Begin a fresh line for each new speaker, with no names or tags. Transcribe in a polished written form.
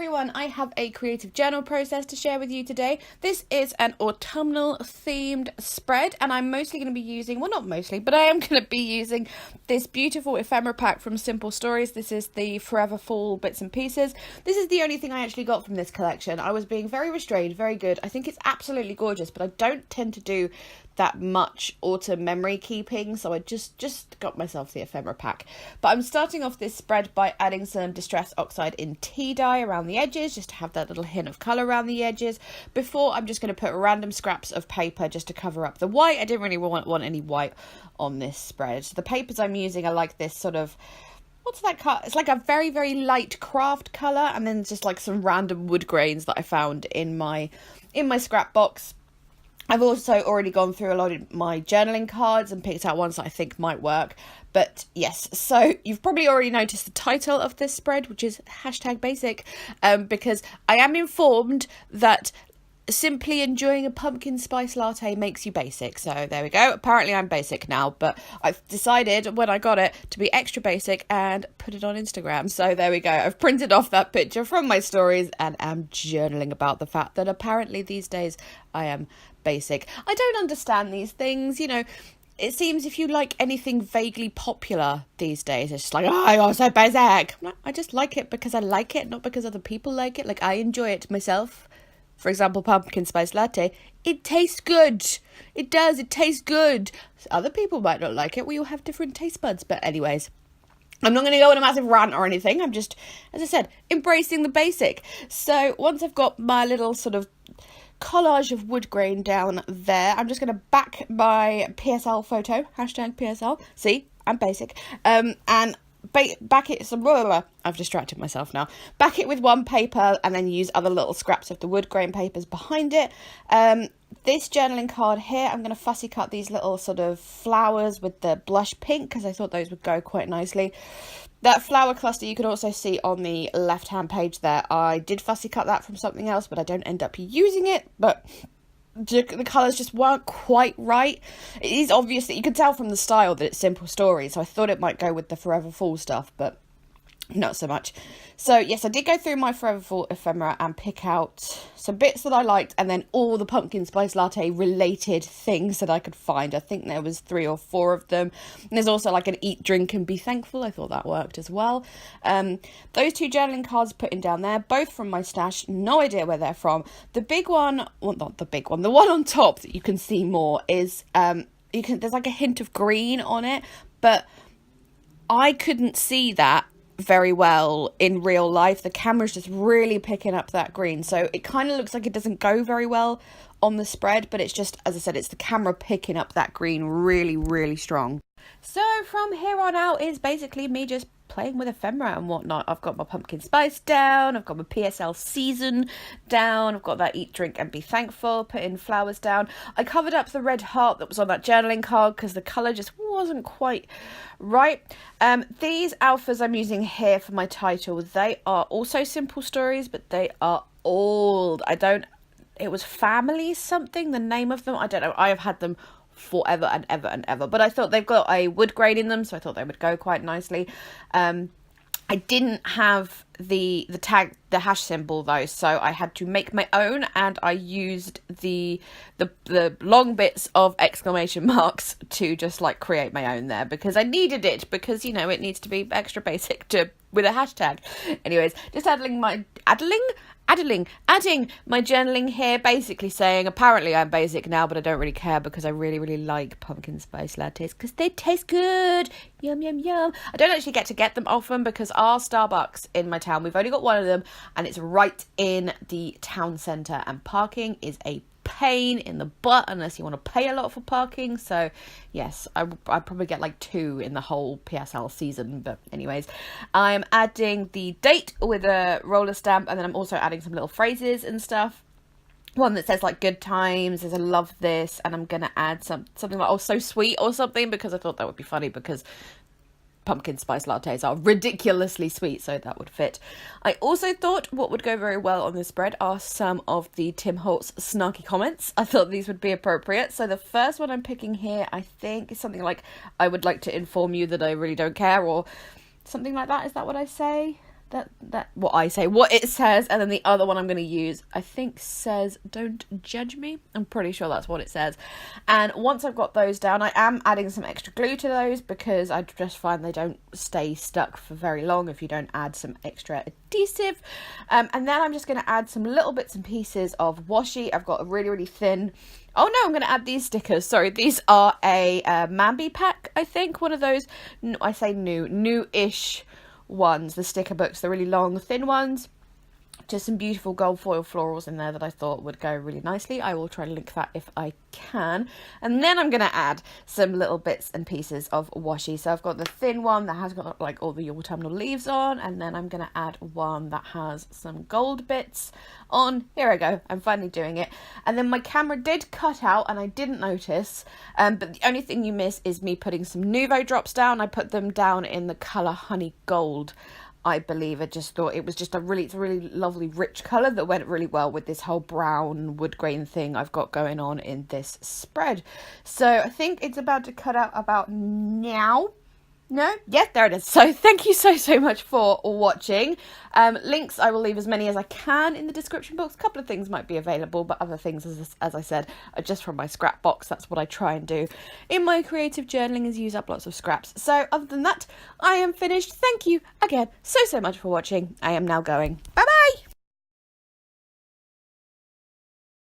everyone, I have a creative journal process to share with you today. This is an autumnal themed spread and I'm mostly going to be using, well not mostly, but I am going to be using this beautiful ephemera pack from Simple Stories. This is the Forever Fall bits and pieces. This is the only thing I actually got from this collection. I was being very restrained, very good. I think it's absolutely gorgeous, but I don't tend to do that much autumn memory keeping, so I just got myself the ephemera pack. But I'm starting off this spread by adding some Distress Oxide in tea dye around the edges, just to have that little hint of colour around the edges. Before, I'm just going to put random scraps of paper just to cover up the white. I didn't really want any white on this spread. So the papers I'm using are like this sort of, what's that colour? It's like a very, very light craft colour, and then just like some random wood grains that I found in my scrap box. I've also already gone through a lot of my journaling cards and picked out ones that I think might work. But yes, so you've probably already noticed the title of this spread, which is #basic, because I am informed that simply enjoying a pumpkin spice latte makes you basic. So there we go. Apparently I'm basic now, but I've decided when I got it to be extra basic and put it on Instagram. So there we go. I've printed off that picture from my stories and am journaling about the fact that apparently these days I am basic. I don't understand these things, you know. It seems if you like anything vaguely popular these days, it's just like, oh, you're so basic. I just like it because I like it, not because other people like it. Like, I enjoy it myself. For example, Pumpkin Spice Latte. It tastes good. It does. It tastes good. Other people might not like it. We all have different taste buds. But anyways, I'm not going to go on a massive rant or anything. I'm just, as I said, embracing the basic. So once I've got my little sort of collage of wood grain down there, I'm just going to back my PSL photo, #PSL, see, I'm basic, and back it some, I've distracted myself now, back it with one paper and then use other little scraps of the wood grain papers behind it. This journaling card here, I'm going to fussy cut these little sort of flowers with the blush pink because I thought those would go quite nicely. That flower cluster you can also see on the left hand page there. I did fussy cut that from something else, but I don't end up using it. But the colours just weren't quite right. It is obvious that you can tell from the style that it's Simple Stories, so I thought it might go with the Forever Fall stuff, but not so much. So yes, I did go through my Forever Fall ephemera and pick out some bits that I liked, and then all the Pumpkin Spice Latte related things that I could find. I think there was 3 or 4 of them. And there's also like an eat, drink and be thankful. I thought that worked as well. Those 2 journaling cards put in down there, both from my stash. No idea where they're from. The big one, well, not the big one, the one on top that you can see more is there's like a hint of green on it, but I couldn't see that very well in real life. The camera's just really picking up that green, so it kind of looks like it doesn't go very well on the spread, but it's just, as I said, it's the camera picking up that green really, really strong. So from here on out is basically me just playing with ephemera and whatnot. I've got my pumpkin spice down, I've got my PSL season down, I've got that eat, drink and be thankful, put in flowers down. I covered up the red heart that was on that journaling card because the colour just wasn't quite right. These alphas I'm using here for my title, they are also Simple Stories, but they are old. It was Family something, the name of them, I don't know. I have had them forever and ever and ever, but I thought they've got a wood grain in them, so I thought they would go quite nicely. I didn't have the hash symbol though, so I had to make my own, and I used the long bits of exclamation marks to just like create my own there because I needed it, because you know it needs to be extra basic with a hashtag. Anyways, just adding my journaling here, basically saying apparently I'm basic now, but I don't really care because I really, really like pumpkin spice lattes because they taste good. Yum, yum, yum. I don't actually get to get them often because our Starbucks in my town, we've only got one of them, and it's right in the town centre, and parking is a pain in the butt unless you want to pay a lot for parking. So yes, I probably get like 2 in the whole PSL season. But anyways, I'm adding the date with a roller stamp, and then I'm also adding some little phrases and stuff. One that says like good times, there's a love this, and I'm gonna add something like, oh so sweet or something, because I thought that would be funny because pumpkin spice lattes are ridiculously sweet, so that would fit. I also thought what would go very well on this spread are some of the Tim Holtz snarky comments. I thought these would be appropriate. So the first one I'm picking here, I think, is something like, I would like to inform you that I really don't care, or something like that. Is that what I say? what it says, and then the other one I'm going to use, I think, says "Don't judge me." I'm pretty sure that's what it says. And once I've got those down, I am adding some extra glue to those because I just find they don't stay stuck for very long if you don't add some extra adhesive. And then I'm just going to add some little bits and pieces of washi. I've got a really thin. Oh no, I'm going to add these stickers. Sorry, these are a Mambi pack, I think. One of those, I say new-ish ones. The sticker books, the really long, thin ones. Just some beautiful gold foil florals in there that I thought would go really nicely. I will try to link that if I can. And then I'm going to add some little bits and pieces of washi. So I've got the thin one that has got like all the autumnal leaves on. And then I'm going to add one that has some gold bits on. Here I go. I'm finally doing it. And then my camera did cut out and I didn't notice. But the only thing you miss is me putting some Nuvo drops down. I put them down in the colour Honey Gold, I believe. I just thought it was just it's a really lovely rich colour that went really well with this whole brown wood grain thing I've got going on in this spread. So I think it's about to cut out about now. No? Yes, there it is. So thank you so much for watching. Links, I will leave as many as I can in the description box. A couple of things might be available, but other things, as I said, are just from my scrap box. That's what I try and do in my creative journaling, is use up lots of scraps. So other than that, I am finished. Thank you again so much for watching. I am now going. Bye.